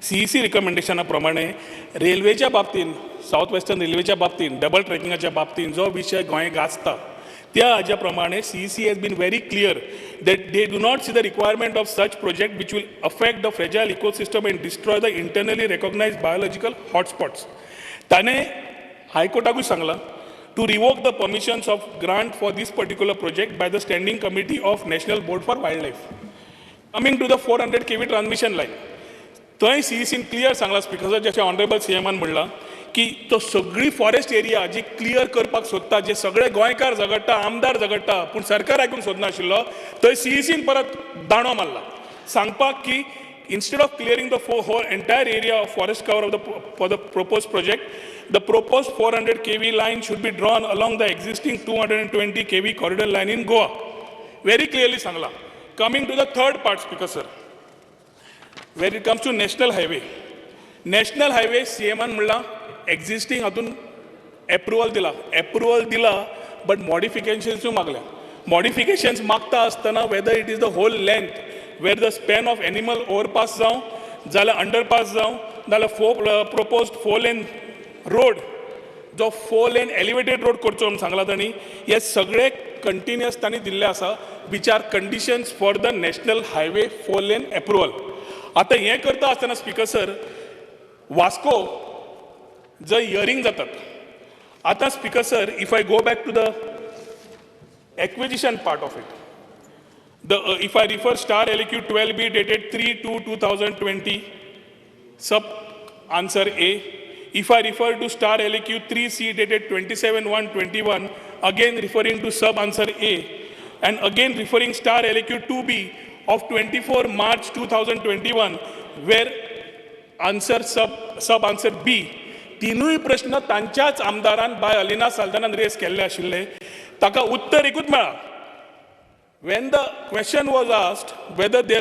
CEC रिकमेंडेशना प्रमाणे रेल्वेच्या बाबतीन साऊथ वेस्टर्न रेल्वेच्या बाबतीन डबल ट्रॅकिंगाच्या बाबतीन जो विषय गोंय गाजता त्या हाज्या प्रमाणे CEC has been very clear that they do not see the requirement of such project which will affect the fragile ecosystem and destroy the internally recognized biological hotspots. ताणे हायकोर्टाकूय सांगला to revoke the permissions of grant for this particular project by the Standing Committee of National Board for Wildlife. Coming to the 400 kV transmission line, थंय CECन clear सांगला speaker जशें honourable CMन म्हणला की तो सगळी forest area जी clear करपाक सोदता जे सगळे गोंयकार झगडटा आमदार झगडटा पूण सरकार आयकूंक सोदनाशिल्लो थंय CECन परत दांडो मारला सांगपाक की instead of clearing the whole entire area of forest cover for the proposed project, the proposed 400 kV line should be drawn along the existing 220 kV corridor line in Goa. Very clearly sangla. Coming to the third part, Speaker sir, where it comes to national highway. National highway CMन म्हणला existing हातून approval दिला but modifications मागल्या. Modifications मागता असताना whether it is the whole length where the span of animal overpass जावं जाल्यार underpass जावं जाल्यार proposed 4-lane road जो 4-lane elevated road करचो म्हणून सांगला तांणी हे सगळे कंटिन्युअस तांणी दिल्ले आसा which are conditions for the national highway 4-lane approval. आता हे करता आसतना स्पीकर सर वास्को जंय हियरिंग जातात आता speaker sir if I go back to the acquisition part of it, if I refer star LQ 12B dated 3/2/2020, sub answer A. If I refer to star LQ 3C dated 27/1/21, again referring to sub answer A, and again referring star LQ 2B of 24 March 2021, where answer sub answer B. तिनूय प्रश्न तांच्याच आमदारान bye Alina साल्दानान race केल्ले आशिल्ले ताका उत्तर एकूच मेळ्ळा. When the question was asked whether the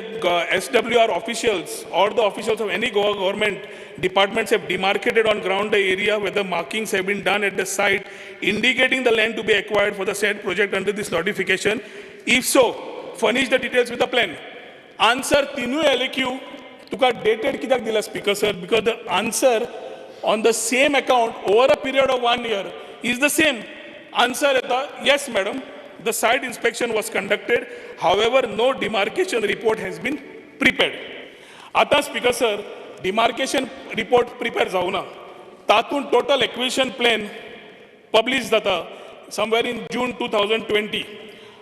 SWR officials or the officials of any government departments have demarcated on ground the area where the markings have been done at the site indicating the land to be acquired for the said project under this notification, if so, furnish the details with the plan. Answer तीनूय LQ Tuka dated कित्याक दिला speaker sir because the answer on the same account over a period of 1 year is the same. Answer येता yes madam, the site inspection was conducted, however no demarcation report has been prepared. आता speaker sir demarcation report prepare जावना तातून total acquisition plan publish जाता somewhere in June 2020.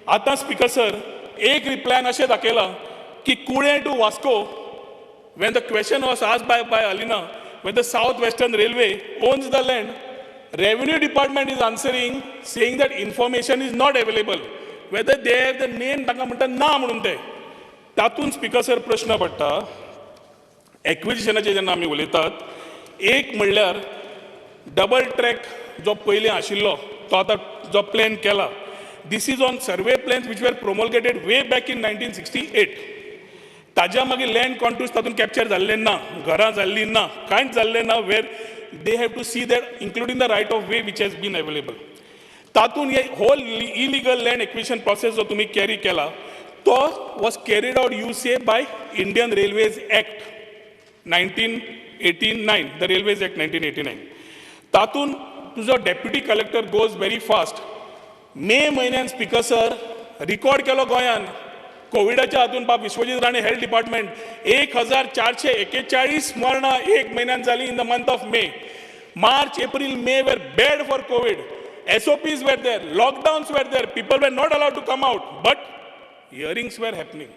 आता speaker sir एक plan अशें दाखयला की Kulem to Vasco when the question was asked by Alina whether South Western Railway owns the land, Revenue Department is answering saying that information is not available. Whether they have the name तांकां म्हणटा ना म्हणून ते तातून speaker sir प्रश्न पडटा एक्विजिशनाचे जेन्ना आमी उलयतात एक म्हणल्यार डबल ट्रॅक जो पयलीं आशिल्लो तो आतां जो प्लॅन केला this is on survey plans which were promulgated way back in 1968. ताज्या मागीर लँड कॉन्ट्रूज तातून कॅप्चर जाल्ले ना घरां जाल्लीं ना कांयच जाल्लें ना वेर they have to see that including the right of way which has been available. तातून हे whole illegal land acquisition process जो तुम्ही carry केला तो was carried out you say by Indian Railways Act 1989, the Railways Act 1989. तातून तुझो deputy collector goes very fast. मे म्हयन्यान speaker sir record केलो गोंयान कोविडाच्या हातून बाब विश्वजीत राणे हेल्थ डिपार्टमेंट 1441 मरणां एक म्हयन्यान जाली in the month of May. March, April, May were bad for COVID. SOPs were there, lockdowns were there, people were not allowed to come out, but hearings were happening.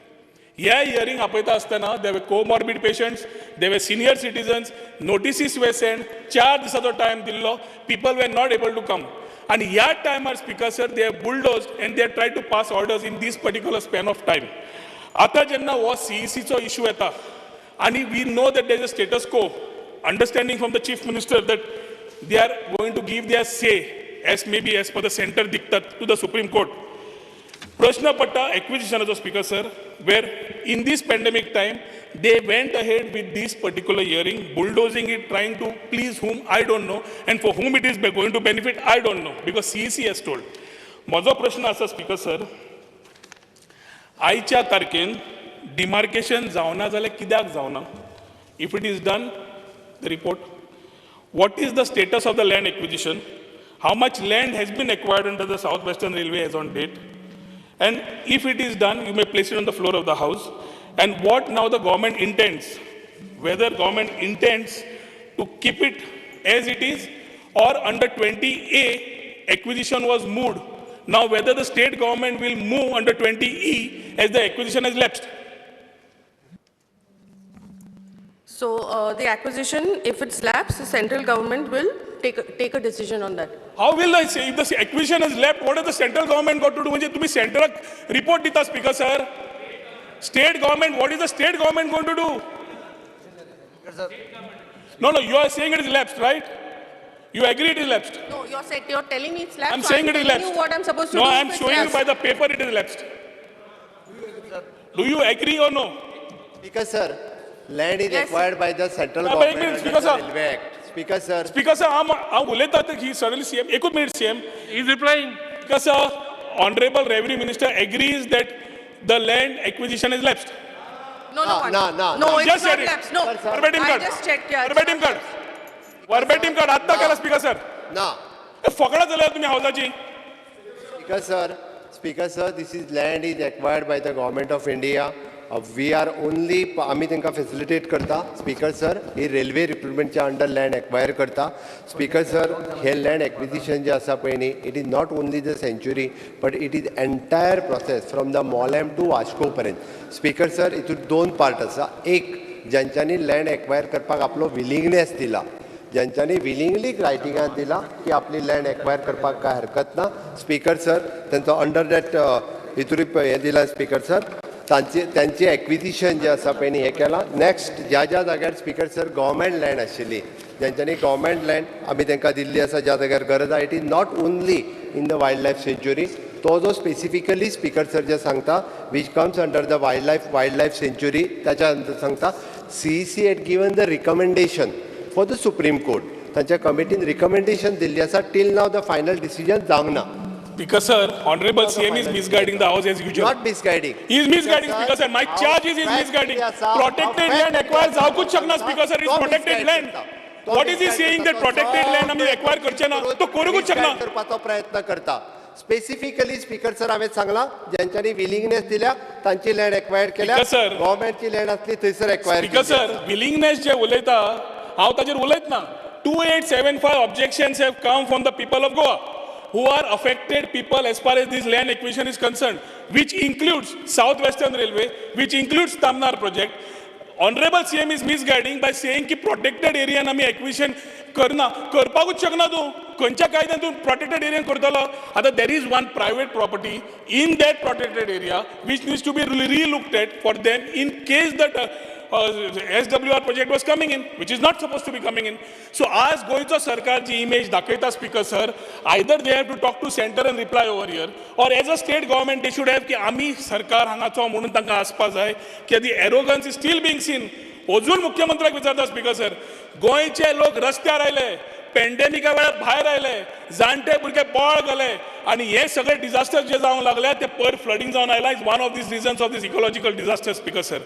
Yeah, hearing आपयता असताना there were comorbid patients, there were senior citizens, notices were sent, 4 दिसाचो time दिल्लो, people were not able to come. And ह्या टायमार speaker sir they have bulldozed and they have tried to pass orders in this particular span of time. आता जेन्ना हो CECचो issue येता आणि we know that there is a status quo, understanding from the chief minister that they are going to give their say as maybe as per the center diktat to the Supreme Court. Prashna Patta acquisition of the speaker sir, where in this pandemic time they went ahead with this particular hearing, bulldozing it, trying to please whom I don't know, and for whom it is going to benefit I don't know, because CEC has told. माझो प्रश्न असा speaker sir, आयच्या तारखेन demarcation जावना जाल्यार कित्याक जावना? If it is done, the report. What is the status of the land acquisition? How much land has been acquired under the South Western Railway as on date? And if it is done, you may place it on the floor of the House. And what now the government intends, whether government intends to keep it as it is or under 20A acquisition was moved. Now whether the state government will move under 20E as the acquisition has lapsed. So the acquisition, if it's lapsed, the central government will take a decision on that. How will I say if the acquisition has left? What has the central government got to do? म्हणजे तुम्ही central report देता speaker sir. State government, what is the state government going to do? No, you are saying it is lapsed, right? You agree it is lapsed? No, you're telling me it's lapsed. I'm saying it is lapsed. You what I'm supposed to no, do. I'm showing you by the paper it is lapsed. Do you agree or no? Speaker sir, land is Yes. acquired by the central Yeah, government but under Speaker the sir. Railway Act. Speaker sir, Speaker sir, I'm बोलता था कि suddenly CM, एक minute CM. He's replying. Speaker sir, Honorable Revenue Minister agrees that the land acquisition is lapsed. No, No, it's just not said it. lapsed. No, Verbatim I card. just checked. Yeah, it's Verbatim not card. lapsed. Verbatim card. आत्ता केला Speaker sir. no. फकडा झाल्या तुम्ही हावजाची. Speaker sir, this is land is acquired by the government of India. We are only, आम्ही त्यांना facilitate करता. Speaker sir, हे railway recruitmentच्या under land acquire करता. Speaker sir, हे land acquisition जे असा पळय न्ही, it is not only the sanctuary, but it is entire process from the Molam to Washko पर्यंत. Speaker sir, इतून दोन part आसा. एक, ज्यांच्यानी land acquire करपाक आपलो willingness दिला. ज्यांच्यानी विलिंगली रायटिंगात दिला की आपली लँड एक्वायर करपाक काय हरकत ना. स्पीकर सर, त्यांचो अंडर दॅट हितूर हे दिला स्पीकर सर, त्यांची एक्विजिशन जे आसा पळय न्ही हें केलां. नेक्स्ट ज्या जाग्यार स्पीकर सर गव्हर्मेंट लँड आशिल्ली, ज्यांच्यानी गव्हर्मेंट लँड आमी तांकां दिल्ली आसा, ज्या जाग्यार गरज आहा, it is not only in the wild life sanctuary. तो जो स्पेसिफिकली स्पीकर सर जे सांगता which comes under the wild life sanctuary, त्याच्या अंदर सांगता CEC had given the recommendation for the Supreme Court. तांच्या कमिटीन रिकमेंडेशन दिल्ली आसा. Till now the final decision जावंक ना. Speaker sir, Honorable CM is misguiding the House as usual. Not misguiding. He is misguiding, Speaker sir. My charge is he is misguiding. Protected land acquire जावकूच शकना, Speaker sir. It's protected land. What is he saying that protected land आम्ही acquire करचे ना? तो करूंकूच शकना. करपाचो प्रयत्न करता. Specifically speaker sir हांवें सांगलां, ज्यांच्यानी विलिंगनेस दिल्या तांची लँड एक्वायर केल्या. Speaker sir. गव्हर्मेंटची लँड असली थंयसर एक्वायर. Speaker sir, willingness जे उलयता, हांव ताजेर उलयत ना. 2875 objections have come from the people of Goa, who are affected people as far as this land acquisition is concerned, which includes South Western Railway, which includes Tamnar project. Honorable CM is misguiding by saying की protected area आम्ही acquisition करना, करपाकूच शकना तूं. खंयच्या कायद्यान तूं protected area करतलो? आता there is one private property in that protected area which needs to be re-looked at for them in case that SWR project was coming in, which is not supposed to be coming in. So आज गोयचो सरकारची image दाखयता Speaker sir, either they have to talk to center and reply over here, or as a state government they should have की आम्ही सरकार हांगाचो म्हणून तांकां आसपा जाय की the arrogance is still being seen. अजून मुख्यमंत्र्याक विचारता Speaker sir, गोंयचे लोक रस्त्यार आयले, पॅन्डेमिका वेळार भायर आयले, जाणटे भुरगे बोळ घाले, आणि हे सगळे डिझास्टर जे जावंक लागले ते पर फ्लडिंग जावन आयला. Is one of these reasons of these ecological disaster Speaker sir.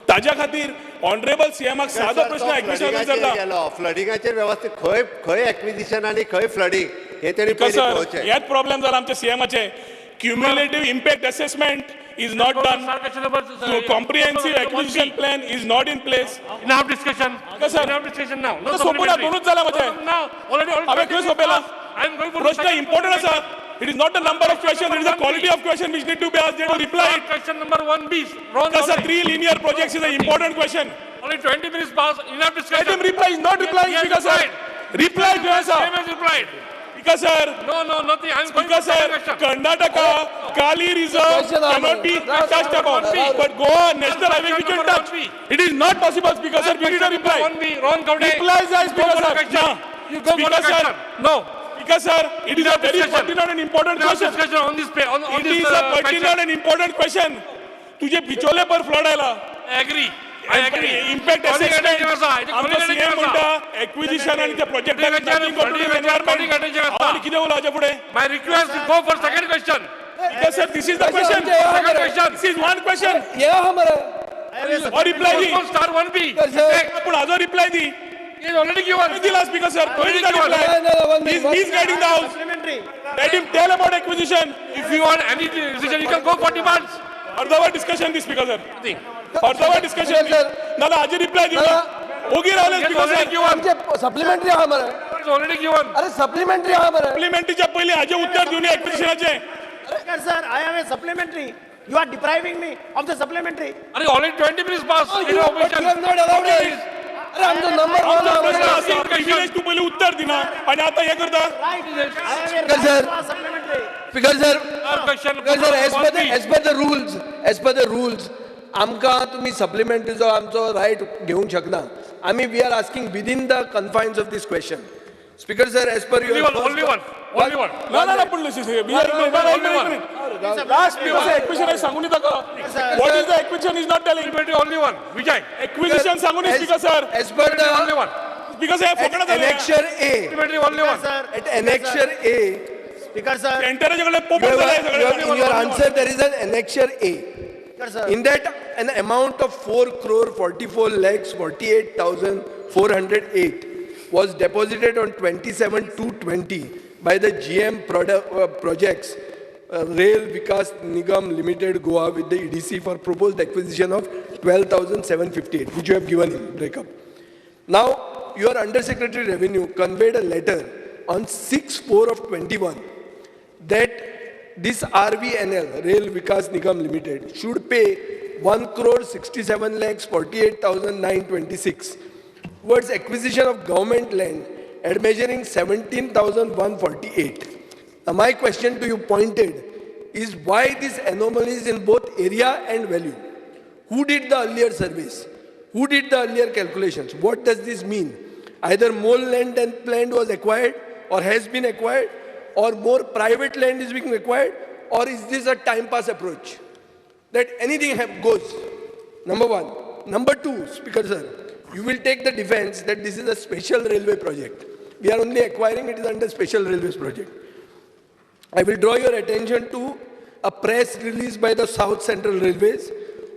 ताज्या खातीर ऑनरेबल सीएमाक सादो प्रश्न एक्विजिशन विचारता. फ्लडिंगाचेर व्यवस्थित खंय एक्विजिशन आनी खंय फ्लडिंग हे तेणी Speaker पयलीं sir, पळोवचें. हेच प्रॉब्लेम जाला आमच्या सीएमाचे. Cumulative impact assessment is not done. Comprehensive acquisition plan is not in place. Enough discussion. Yes, sir. Enough discussion now. No तो सोपला supplementary. दोनच झाला माझे. No, already. अबे खंय सोपेला? I'm going for प्रश्न important आसा. It is not the number of questions, it is the quality of question which need to be asked. They have to reply it. Question number 1B. Wrong. Because 3 linear projects is an important question. Only 20 minutes passed. Enough Let discussion. him reply. He is not replying, He has Speaker sir. Reply to us, Same sir. as replied. Speaker sir. No, nothing. I'm going Speaker for second sir, question. Karnataka, Kali Reserve cannot be touched upon. But Goa, National Highway, we can touch. It is not possible, Speaker sir. We need a reply. 1B. Wrong. Gowde. Reply, sir, Speaker Go for sir. the question. No. You go for the Speaker sir. question. No. Speaker sir, it is a very discussion. pertinent and important Enough question. discussion on this. On It this is a pertinent question. and important question. तुझे बिचोले पर flood आयला. I agree. I agree. Impact Calling assessment. attention आसा. It is आमचो calling CM attention म्हणटा आसा. Acquisition आणि त्या project Calling attention आसा. आणि कितें उलोवचें फुडें? My request to go for second question. Because sir, this is the question. Second question. This is one question. or reply the. Postpone star 1B. आपण आजो reply the. He has already given. दिला speaker sir. तो ही reply. He's guiding the house. Let him tell about acquisition. If you want any decision, you can go for demands. अर्धवट discussion दी speaker sir. Nothing. अर्धवट discussion दी. नाला आज reply दी. होगी राहिले He has speaker already sir. given. Supplementary हा मरे He has already given. अरे supplementary हा मरे Parliamentच्या पहिले आज उत्तर देऊन acquisitionचे. Speaker, sir, I have a supplementary. You are depriving me of the supplementary. Are already 20 minutes passed? In you opposition. have not allowed it. अरे आमचं नंबर privilege तू पहिले उत्तर दिना आणि आता हे करता. Right. I have a Speaker, sir. right to a supplementary. Speaker sir Our question. Sir as per the rules आमकां तुम्ही सप्लिमेंटरीचो आमचो रायट घेवंक शकना आमी we are asking within the confines of this question speaker sir as per Only one. Only one. Only one. ना पण last speaker acquisition आहे सांगून येता का? What is the acquisition is not telling. Supplementary only one. Vijay. Acquisition सांगून ये speaker sir. As per Only the one. Speaker साहेब फकडा झाले. Annexure A Supplementary only one. Sir, at annexure A Speaker, sir. एंटरच्या कडे पोपट झाले सगळे. in your answer there is an annexure A. Speaker, sir. In that, an amount of 4 crore 44 lakhs 48,408 was deposited on 27/2/20 by the GM Projects Rail Vikas Nigam Limited Goa with the EDC for proposed acquisition of 12,758, which you have given in breakup. Now, your Undersecretary Revenue conveyed a letter on 6/4/21 that this RVNL, Rail Vikas Nigam Limited, should pay 1 crore 67 lakhs 48,926 towards acquisition of government land at measuring 17,148. Now my question to you pointed is why these anomalies in both area and value? Who did the earlier surveys? Who did the earlier calculations? What does this mean? Either more land and land was acquired or has been acquired, or more private land is being acquired, or is this a time pass approach that anything goes? Number one. Number two, Speaker sir, you will take the defense that this is a special railway project. We are only acquiring it is under special railways project. I will draw your attention to a press release by the South Central Railways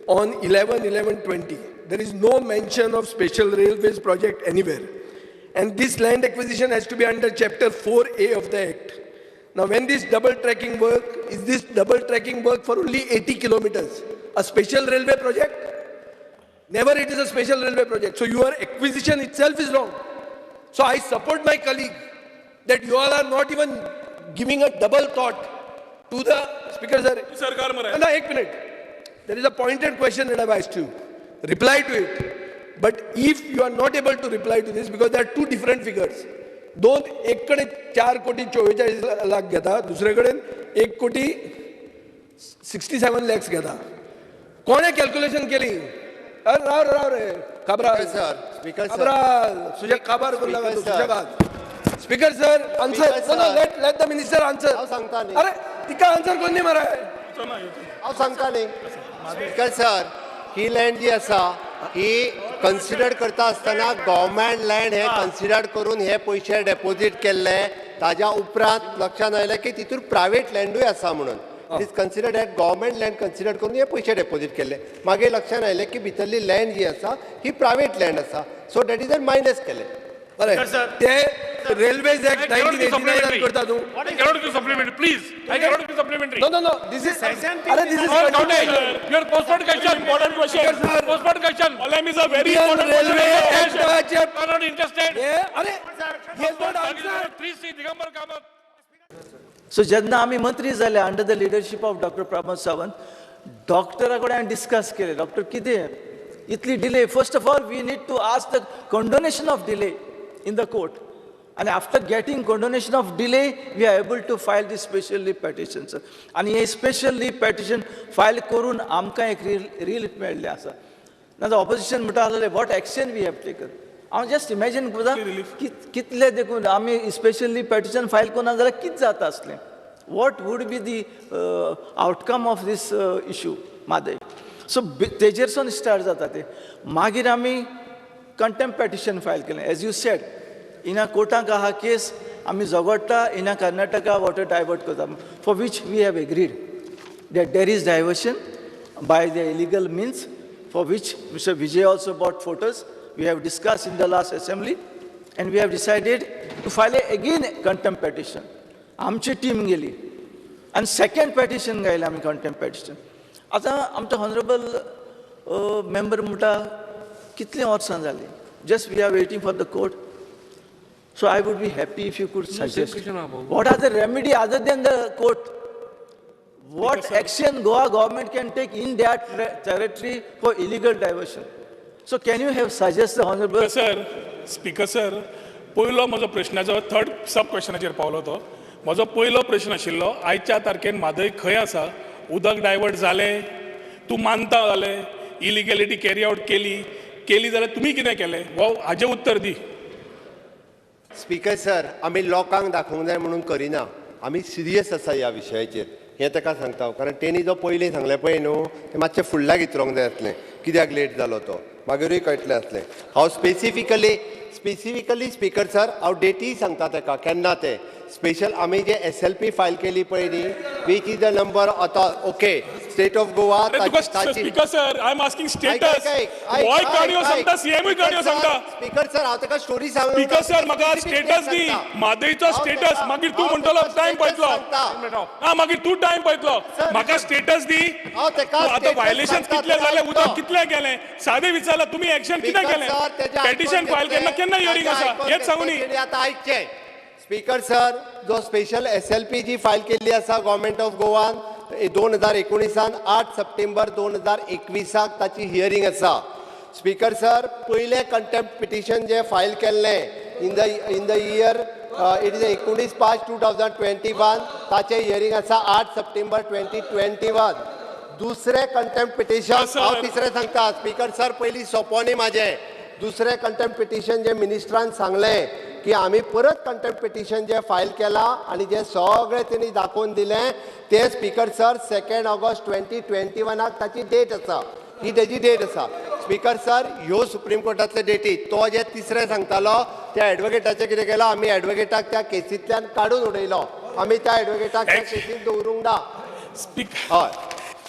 on 11/11/20. There is no mention of special railways project anywhere. And this land acquisition has to be under Chapter 4A of the Act. Now, when this double tracking work, is this double tracking work for only 80 kilometers? A special railway project? Never it is a special railway project. So your acquisition itself is wrong. So I support my colleague that you all are not even giving a double thought to the Speaker sir. सरकार में रहे. No, 1 minute. There is a pointed question that I've asked you. Reply to it. But if you are not able to reply to this, because there are two different figures. दोन एक कडे 4 कोटी 44 लाख घेता, दुसरे कडेन 1 कोटी 67 lakhs घेता. कोणे कॅल्क्युलेशन केली? अरे राव रे खबरा Speaker sir. खबरा तुझ्या खबर करून लागा Speaker तुझ्या गात. Speaker sir, answer. Speaker No, sir. let the minister answer. हांव सांगता न्ही. अरे तिका आन्सर कोण नाही मरे. हांव सांगता न्ही. स्पीकर सर, ही लँड जी आसा ही कन्सिडर करता आसतना गव्हर्मेंट लँड हे कन्सिडर करून हे पयशे डेपोजीट केल्ले ताज्या उपरांत लक्षांत आयलें की तितूर प्रायवेट लँडूय आसा म्हणून it is considered at government land consider करून हे पयशे डेपोजीट केल्ले मागीर लक्षांत आयलें की भितरली लँड जी आसा ही प्रायवेट लँड आसा सो डॅट इज मायनस केले बरे ते railways act I cannot give 1989 करता तू. I cannot give supplementary. Please. I cannot give supplementary. No. This is अरे this is All counted. continuation. Your postponed question. Important question. Postponed question. Olam is a very Indian important Railway question. Act चे You are not interested. हे अरे he has not answered. 3C Digambar Kamath. So जेन्ना आमी मंत्री जाले under the leadership of doctor Pramod Sawant डॉक्टरा कडेन हांवें डिस्कस केलें डॉक्टर कितें इतली delay first of all we need to ask the condonation of delay in the court and after getting condonation of delay we are able to file this special leave petition sir आणि हे special leave petition file करून आमकां एक relief मेळ्ळें आसा ना तर opposition म्हणटा आसलें what action we have taken हांव जस्ट इमॅजीन करता कितले देखून आमी स्पेशल लीव पेटिशन फायल करना जाल्यार कितें जाता आसलें what would be the outcome of this issue मादय सो तेजेरसून स्टार्ट जाता ते मागीर आमी कंटेम्प्ट पेटिशन फायल केलें एज यू सेड इना कोर्टाक आहा केस आमी झगडटा इना कर्नाटका वॉटर डायवर्ट करता for which we have agreed that there is diversion by the illegal means for which Mr. Vijay also brought photos. We have discussed in the last assembly, and we have decided to file again a contempt petition. आमची team गेली आणि second petition गायलें आमी contempt petition. आतां आमचो honourable member म्हणटा कितलीं वर्सां जालीं, just we are waiting for the court. So I would be happy if you could suggest what are the remedy other than the court? What action Goa government can take in that territory for illegal diversion? So can you have suggest the honorable? Speaker sir, पयलो म्हजो प्रश्नाचो third सब क्वेश्चनाचेर पावलो तो. म्हजो पयलो प्रश्न आशिल्लो, आयच्या तारखेन म्हादय खंय आसा, उदक डायवर्ट जालें, तूं मानता जालें, इलिगॅलिटी कॅरी आउट केली जाल्यार तुमी कितें केलें, हो हाजें उत्तर दी. स्पीकर सर, आमी लोकांक दाखोवंक जाय म्हणून करिना, आमी सिरियस आसा ह्या विशयाचेर, हें ताका सांगता. कारण तेणी जो पयलीं सांगलें पळय न्हू, तें मातशें फुडल्यान इतरोंक जाय आसलें, कित्याक लेट जालो तो, मागीरूय कळटलें आसलें. हांव स्पेसिफिकली स्पीकर सर, हांव डेटी सांगता ताका केन्ना तें स्पेशल आमी जे SLP फायल केली पळय न्ही, वीच इज द नंबर आतां okay state of Goa. Speaker sir, I am asking status. Goa काणयो सांगता, सीएमूय काणयो सांगता. स्पीकर सर, हांव ताका स्टोरी सांगता. स्पीकर सर, म्हाका स्टेटस दी, म्हादयचो स्टेटस. मागीर तूं म्हणटलो टायम पळयतलो. मागीर तूं टायम पळयतलो. म्हाका स्टेटस दी. आतां वायलेशन कितले जाले, उदक कितले गेलें, सादें विचारलां, तुमी एक्शन कितें केलें, पेटिशन फायल केन्ना हियरिंग आसा, हेच सांगू न्ही. आतां आयकचें स्पीकर सर, जो स्पेशल SLP जी फायल केल्ली आसा गव्हर्मेंट ऑफ गोवान 2019 8 सप्टेंबर 2021 ताची हियरिंग आसा. स्पीकर सर, पयलें कंटेम्प्ट पिटिशन जे फायल केल्लें in the year it is 19/5/2021 ताचें हियरिंग आसा 8 सप्टेंबर 2021. दुसरें कंटेम्प्ट पिटिशन हांव तिसरें सांगता. स्पीकर सर, पयलीं सोंपोवनी म्हाजें. दुसरें कंटेम्प्ट पिटिशन जे मिनिस्टरान सांगलें की आमी परत कंटेम्प्ट पिटिशन जे फायल केलां आनी जे सगळें तेणी दाखोवन दिलें तें स्पीकर सर 2 ऑगस्ट 2021 ताची डेट आसा, ही तेजी डेट आसा. स्पीकर सर, ह्यो सुप्रीम कोर्टांतले डेटी तो जे तिसरें सांगतालो त्या एडवोकेटाचें कितें केलां, आमी एडवोकेटाक त्या केसींतल्यान काडून उडयलो. आमी त्या एडवोकेटाक त्या केसींत दवरूंक ना. हय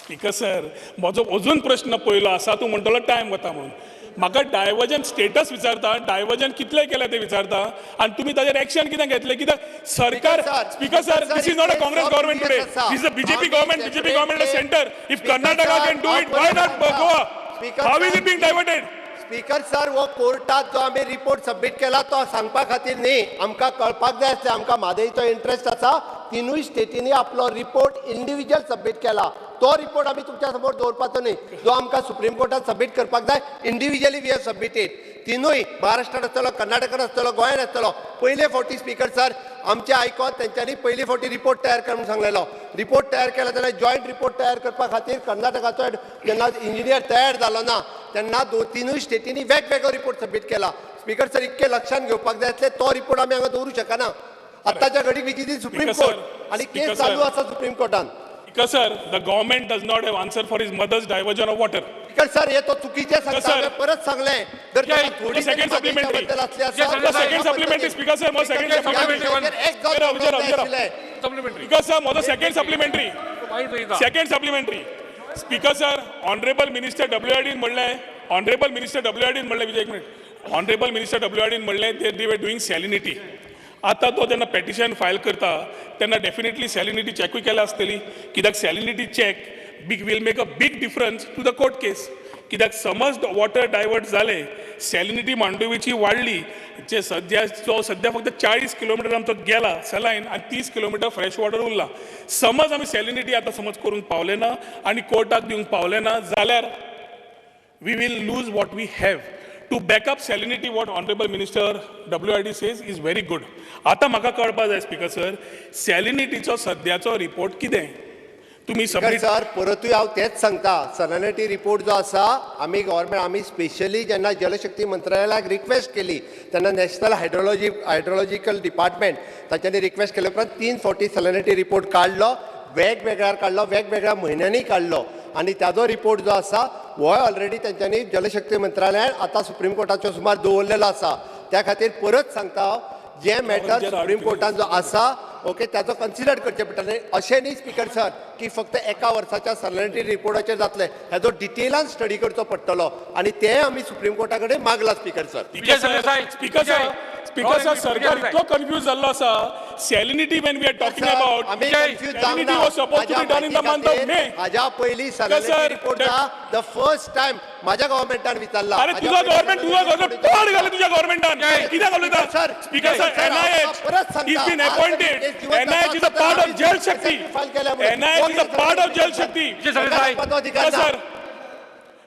स्पीकर सर, म्हजो अजून प्रश्न पयलो आसा, तूं म्हणटलो टायम वता म्हणून. म्हाका डायवर्जन स्टेटस विचारता, डायवर्जन कितले केले ते विचारता, आनी तुमी ताजेर एक्शन कितें घेतले, कित्याक सरकार. Speaker sir, this is not a Congress government today, this is a BJP government in centre. If Karnataka can do it, why not Goa? How is it being diverted? Speaker sir, हो कोर्टात जो आमी रिपोर्ट सबमीट केला तो सांगपा खातीर न्ही, आमकां कळपाक जाय आसलें, आमकां म्हादयचो इंट्रस्ट आसा. तिनूय स्टेटींनी आपलो रिपोर्ट इंडिव्हिज्युअल सबमीट केला. तो रिपोर्ट आमी तुमच्या समोर दवरपाचो न्ही, जो आमकां सुप्रीम कोर्टात सबमीट करपाक जाय. Individually we have submitted. तिनूय महाराष्ट्रात आसतलो, कर्नाटकात आसतलो, गोंयांत आसतलो. पयले फावटी स्पीकर सर आमचे आयकोन तेंच्यांनी पयले फावटी रिपोर्ट तयार कर म्हणून सांगलेलो. रिपोर्ट तयार केला तेन्ना जॉयंट रिपोर्ट तयार करपा खातीर कर्नाटकाचो जेन्ना इंजिनियर तयार जालो ना तेन्ना तिनूय स्टेटींनी वेगवेगळो रिपोर्ट सबमीट केला. स्पीकर सर, इतके लक्षांत घेवपाक जाय आसलें, तो रिपोर्ट आमी हांगा दवरूं शकना. आतांच्या घडी which is in supreme court आनी केस चालू आसा supreme कोर्टान. Because sir, the government does not have answer for his mother's diversion of water. Speaker sir, हे तो चुकीचे सांगता. हांवें परत सांगलें जर थोडी second supplementary. बद्दल असली आसा The second supplementary, Speaker sir, my second supplementary. एक जावन Because sir, my second supplementary. Second supplementary. Speaker sir, Honorable Minister WID म्हणलें, Honorable Minister WID म्हणलें, विजय एक मिनिट. Honorable Minister WID म्हणलें they were doing salinity. आता तो जेन्ना petition file करता तेन्ना डेफिनेटली सॅलिनिटी चॅकूय केल्या आसतली, कित्याक salinity check will make a big difference to the court case. कित्याक समज वॉटर डायवर्ट जाले, सॅलिनिटी मांडोवीची वाडली, जे सद्या फक्त 40 किलोमिटर आमचो गेला सलायन आनी 30 किलोमिटर फ्रेश वॉटर उरला. समज आमी सॅलिनिटी आतां समज करूंक पावले ना आनी कोर्टाक दिवंक पावले ना जाल्यार we will lose what we have. To back up salinity, what Honorable Minister WID says is very good. आता म्हाका कळपाक जाय स्पीकर सर, सॅलिनिटीचो सद्याचो रिपोर्ट कितें तुमी सबमीट. सर, परतूय हांव तेच सांगता. सॅलिनिटी रिपोर्ट जो आसा आमी स्पेशली जेन्ना जलशक्ती मंत्रालयाक रिक्वेस्ट केली तेन्ना नॅशनल हायड्रोलॉजिकल डिपार्टमेंट तांच्यांनी रिक्वेस्ट केले उपरांत 3 फावटी सॅलिनिटी रिपोर्ट काडलो, वेगवेगळ्या म्हयन्यांनी काडलो. आनी ताजो रिपोर्ट जो आसा हो ऑलरेडी तेंच्यांनी जलशक्ती मंत्रालयान आतां सुप्रीम कोर्टाचो सुमार दवरलेलो आसा. त्या खातीर परत सांगता, जे मॅटर सुप्रीम कोर्टान जो आसा ओके ताचो कन्सिडर करचें पडटलें अशें न्ही स्पीकर सर की फक्त एका वर्साच्या सॅलरी रिपोर्टाचेर जातलें हेजो डिटेलान स्टडी करचो पडटलो आनी तें आमी सुप्रीम कोर्टा कडेन मागला स्पीकर सर विजय सरदेसाई, स्पीकर सर सरकार इतलो कन्फ्यूज जाल्लो आसा सॅलिनिटी when we are talking about आमी विजय, confuse Salinity was supposed to be done in the month of May. हाज्या पयलीं salary sir, report the first time म्हाज्या गव्हर्मेंटान विचारला अरे तुझा गव्हर्नमेंट तोड घाले तुझ्या गव्हर्नमेंटान कित्याक उलयता sir, speaker sir NIH is been appointed NIH is a part of Jal Shakti NIH is a part of Jal Shakti Vijay Sardesai, sir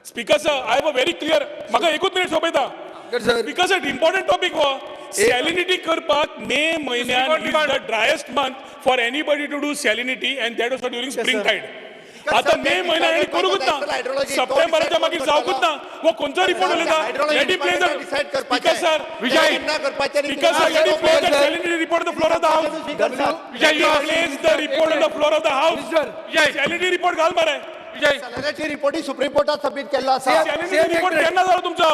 speaker sir I have a very clear म्हाका एकूच मिनिट सोंपयता speaker sir important topic हो salinity करपाक May म्हयन्यान is the driest month for anybody to do salinity and that also during spring tide आता May म्हयन्यान आनी करूंकूच ना सप्टेंबराच्या मागीर जावकूच ना वो खंयचो रिपोर्ट उलयता let play the speaker sir speaker sir let play the salinity report on the floor of the house Vijay place the report on the floor of the house Vijay salinity report घाल मरे विजय सॅलरी रिपोर्ट सुप्रीम कोर्टात submit केल्लो आसा salinity report केन्ना जालो तुमचो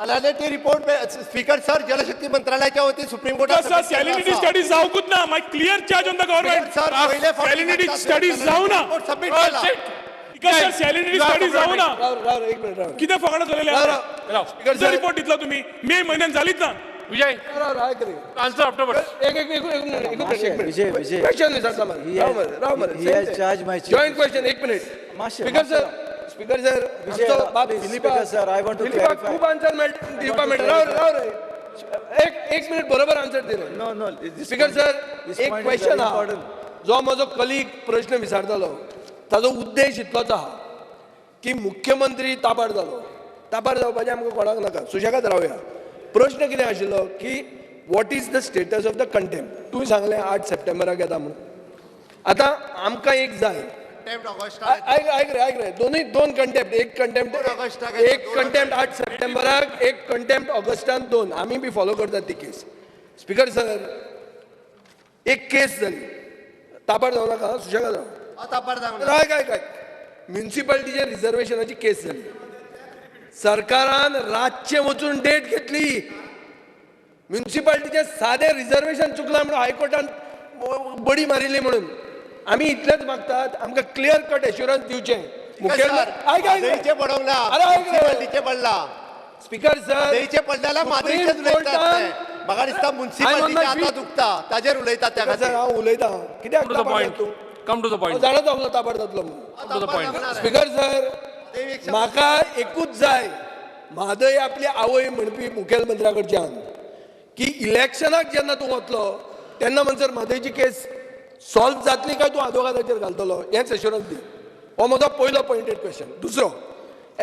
salary report speaker sir Jalshakti मंत्रालयाच्या वतीन सुप्रीम कोर्टात सर सॅलिनिटी स्टडीज जावकूच ना my clear charge on the government sir पहिले सॅलिनिटी स्टडीज जाऊ ना सबमिट केला स्पीकर सर सॅलिनिटी स्टडीज जाऊ ना राव एक मिनिट राव कितें फकाणां चलयल्या स्पीकर रिपोर्ट दितलो तुम्ही मे म्हयन्यान जालीच ना विजय आयक रे आन्सर आफ्टरवर्ड्स एक मिनिट विजय विजय क्वेश्चन विचारता मला राव he has charged my chief. Joint question एक मिनिट मातशें, स्पीकर सर स्पीकर सर विजय, आमचो बाब please, Dilipa Speaker sir, I want to Dilipa clarify. खूप आन्सर दिवपा मेळटा राव रे एक मिनिट बरोबर answer they ray No, no. This speaker point- sir this एक point is क्वेश्चन very हा important. जो म्हजो कलीग प्रश्न विचारतालो ताजो उद्देश इतलोच आहा की मुख्यमंत्री ताबाड जावपाचें आमकां कोणाक नाका सुशेगाद रावया प्रश्न कितें आशिल्लो की what is the status of the contempt तुवें सांगलें 8 सप्टेंबराक येता म्हणून आतां आमकां एक जाय ऐक रे दोन कंटेम्प्ट एक कंटेम्प्ट 8 सप्टेंबराक एक कंटेम्प्ट ऑगस्टान 2 आमी बी फॉलो करतात ती केस स्पीकर सर एक केस जाली तापार जावं नाका सुशेगाद राव काय म्युन्सिपालिटीच्या रिझर्वेशनाची केस जाली सरकारान रातचे वचून डेट घेतली म्युन्सिपालिटीचे सादे रिझर्वेशन चुकला म्हणून हायकोर्टान बडी मारिल्ली म्हणून आमी इतलेंच मागतात आमकां क्लियर कट एश्युरन्स दिवचें मादईचे पडोंक ना म्युन्सिपालिटीचे पडला स्पीकर सर मादईचे पडलेल्या मादईचेच उलयतात म्हाका दिसता म्युन्सिपालिटीचे आतां दुखता ताजेर उलयतात त्या सर हांव उलयतां कित्याक to the point come to the point जाणत आपलो ताबड जातलो म्हणून to the point speaker sir म्हाका एकूच जाय म्हादय आपली आवय म्हणपी मुखेलमंत्र्या कडच्यान की इलेक्शनाक जेन्ना तूं वतलो तेन्ना म्हणसर म्हादयची केस सॉल्व जातली काय तूं आदवोगादाचेर घालतलो हेंच एश्युरन्स दी हो म्हजो पयलो पॉयंटेड क्वेश्चन दुसरो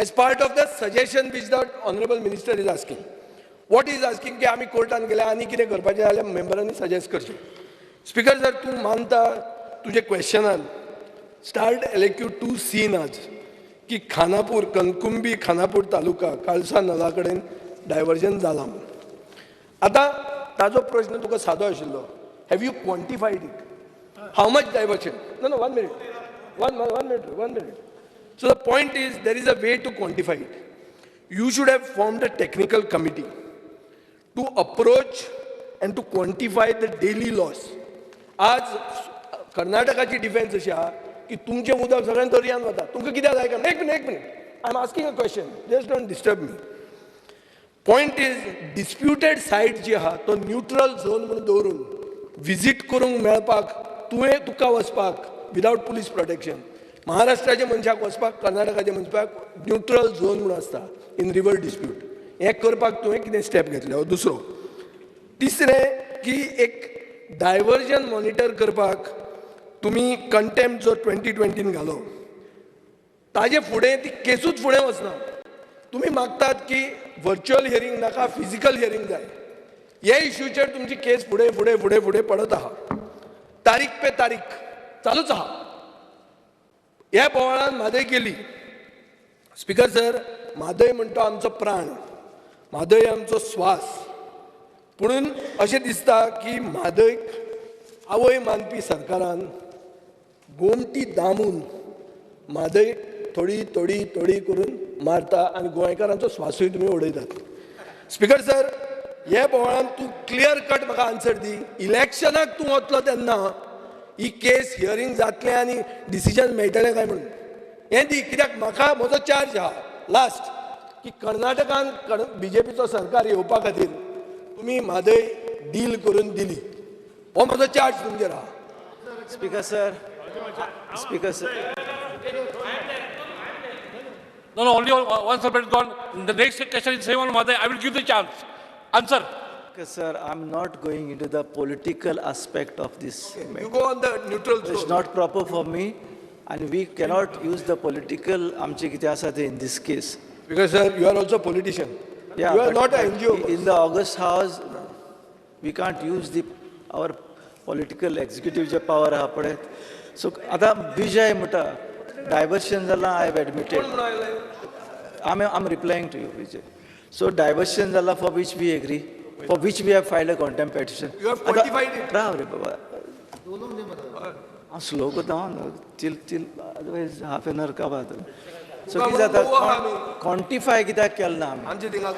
as part of the suggestion which the honourable minister is asking what is asking की आमी कोर्टान गेले आनी कितें करपाचें जाल्यार मेंबरांनी सजेस्ट करचें स्पीकर सर तूं मानता तुजे क्वेश्चनान स्टार्ट एलक्यू 2C आज की खानापूर कणकुंबी खानापूर तालुका काळसा नला कडेन डायवर्जन जाला म्हणून आतां ताजो प्रश्न तुका सादो आशिल्लो have you quantified it how much diversion no 1 minute so the point is there is a way to quantify it you should have formed a technical committee to approach and to quantify the daily loss आज कर्नाटकाची defence अशी आहा की तुमचें उदक सगळ्यान दर्यान वता तुमकां कित्याक जाय काय एक minute I am asking a question just don't disturb me point is disputed site जी आहा तो न्यूट्रल झोन म्हणून दवरून विजीट करूंक मेळपाक तुका वचपाक विदाउट पुलीस प्रोटेक्शन महाराष्ट्राच्या मनशाक वचपाक कर्नाटकाच्या मनशाक न्यूट्रल झोन म्हणून आसता इन रिवर डिस्प्यूट हें करपाक तुवें कितें स्टेप घेतले दुसरो तिसरें की एक डायवर्जन मॉनिटर करपाक तुम्ही कंटेम्प्ट जो 2020 घालो ताजे फुडें ती केसूच फुडें वचना तुम्ही मागतात की व्हर्च्युअल हियरिंग नाका फिजिकल हियरिंग जाय हे इश्यूचेर तुमची केस फुडें फुडें फुडें फुडें पडत आहा तारीख पे तारीख चालूच आहा ह्या बोवाळान म्हादय केली स्पीकर सर म्हादय म्हणटा आमचो प्राण म्हादय आमचो स्वास पुणून अशें दिसता की म्हादयक आवय मानपी सरकारान गोमटी दामून म्हादय थोडी थोडी थोडी करून मारता आनी गोंयकारांचो स्वासूय तुमी उडयतात स्पीकर सर हे बोवाळान तूं क्लियर कट म्हाका आन्सर दी इलेक्शनाक तूं वतलो तेन्ना ही केस हियरींग जातलें आनी डिसिजन मेळटलें काय म्हणून हें दी कित्याक म्हाका म्हजो चार्ज आहा लास्ट की कर्नाटकान बीजेपीचो सरकार येवपा खातीर तुमी म्हादय डील करून दिली हो म्हजो चार्ज तुमचेर आहा Speaker sir, Speaker sir. No, only one subject gone. The next question is same on Mother. I will give the chance. Answer. Speaker sir, I'm not going into the political aspect of this. You go on the neutral It's zone. not proper for me, and we cannot use the political amche kiti asa the in this case. Because sir, you are also politician. Yeah, You are but- not an but NGO. In the August House, we can't use our political executive जे power आहा पळय. So आता विजय म्हणटा diversion जाला I have admitted. I'm replying to you, Vijay. So diversion जाला for which we agree, for which we have filed a contempt petition. You have quantified it. राव रे बाबा. हांव slow करता till otherwise half an hour का बात. So कितें जाता quantify कित्याक केलें ना आमी. आमचे थिंगा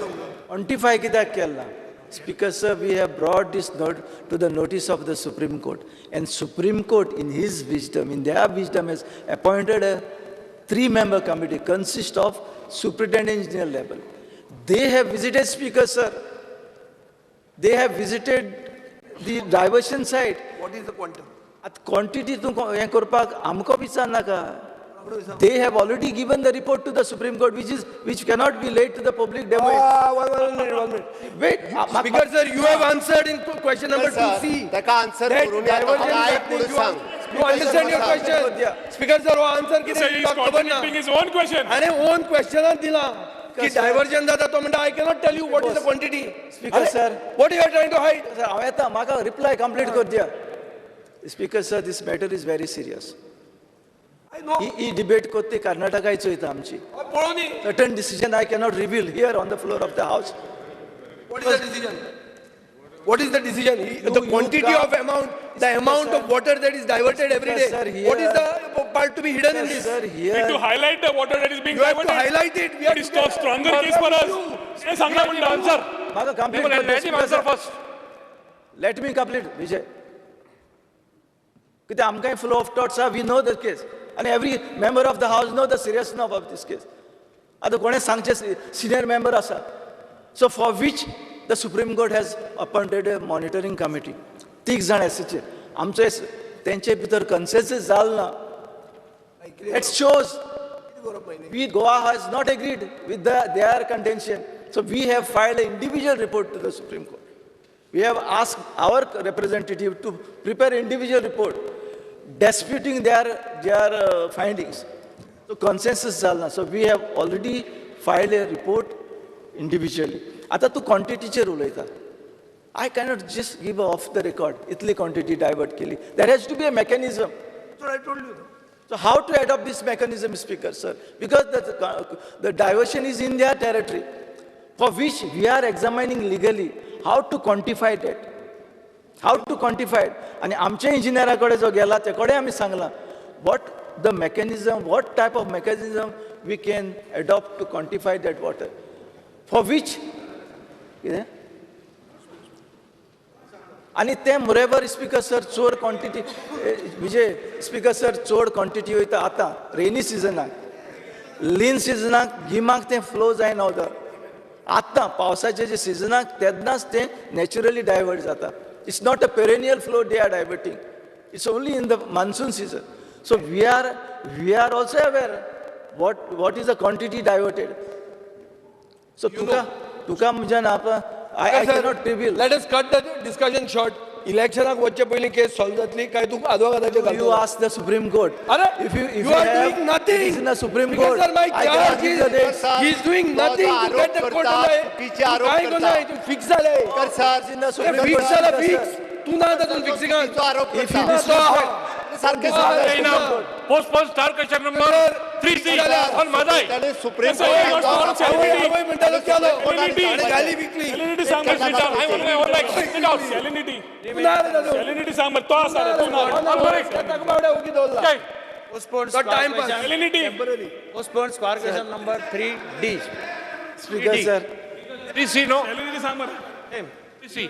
Quantify कित्याक केलें ना. Speaker sir, we have brought this note to the notice of the Supreme Court, and Supreme Court in his wisdom, in their wisdom, has appointed a 3-member committee consist of superintendent engineer level. They have visited, Speaker sir. They have visited the diversion site. What is the quantum? At quantity तूं हें करपाक आमकां विचार नाका. They have already given the report to the Supreme Court, which cannot be laid to the public domain. One minute. Wait, Speaker sir, you have answered in question number 2C. ताका answer That करून येता. diversion मला एक happening, पुढे सांग. you understand your question? Speaker sir, हो answer कितें Sir, he is दिता खबर ना. contradicting his own question. आणि ओन क्वेश्चनात दिला की डायव्हर्जन जाता तो म्हणटा I cannot tell you what is the quantity Speaker sir. What you are trying to hide Sir, हांव येता म्हाका रिप्लाय कंप्लीट कर दिया. Speaker sir, this matter is very serious. I know he debate कोत्ती कर्नाटका चोयता आमची. पळोवन दी Certain decision I cannot reveal here on the floor of the house. What is the decision what is the decision the you quantity can't- of amount the amount of water that is diverted every day Sir, here- what is the part to be hidden in this Sir, We here, need to highlight the water that is being you have to diverted. Highlight it we It is a stronger case for us. हे सांगा म्हणटा. Answer. म्हाका complete People, कर let him दिया. answer first. Let me complete, Vijay. कित्याक आमकांय flow of thoughts आहा, we know the case. आणि every member of the house know the seriousness of this case. आतां कोणें सांगचे सिनियर मेंबर आसा. So for which the supreme court has appointed a monitoring committee. 3 जाण एसीचे. आमचो तेंचे भितर कन्सेन्सस जालो ना. It shows we Goa has not agreed with their contention. So we have filed an individual report to the Supreme Court. We have asked our representative to prepare individual report disputing their findings. So consensus झाला. So we have already filed a report individually. आता तू quantityचेर उलयता. I cannot just give off the record. Italy quantity divert केली. There has to be a mechanism. I told you So how to adopt this mechanism, Speaker, sir? Because the diversion is in their territory, for which we are examining legally how to quantify that. How to quantify it. And आमच्या इंजिनियराकडे जो गेला तेकडे आम्ही सांगला what the mechanism, what type of mechanism we can adopt to quantify that water, for which आणि ते moreover speaker sir चोर quantity विजय speaker sir चोर quantity वयता आतां रेनी सिजनाक लीन सिजनाक गिमाक ते फ्लो जायना उदक आतां पावसाचे जे सिजनाक तेन्नाच ते नॅचरली डायवर्ट जाता. It's not a perennial flow they are diverting. It's only in the monsoon season. So we are also aware what is the quantity diverted. So तुका म्हणजे ना I cannot reveal. Let us cut the discussion short. इलेक्शनाक वच्चे पयलीं केस solve जातली काय तू आदवोगादाचे You घालतो ask the Supreme Court. अरे If you you are have, doing nothing. it is in the Supreme Because Court. sir, my I cannot charge give is the dates. he is doing तो nothing to get the आरोप court करता, away. चुकीचे आरोप काय करता. कोण fix झाले कर sir In the Supreme fix Court. झाला Sir. फिक्स तू ना तातून फिक्सिंगान तो आरोप If करता. you disrespect, सारखे Okay, now, postpone star question number 3C on Madai. त्याने supreme Sir, you must not say anything. आवय म्हणटालो केलो Salinity. आणि गाली विकली Salinity सांग मग sit down. I want my own like sit down. Salinity. तू ना रे तातून Salinity सांग मग तो आसा रे तू ना. ताका बावड्या उगी दवरला Okay. Postpone तो time pass Salinity. Postpone square question number 3D. Speaker, sir. 3C, no? Salinity सांग मग. 3C.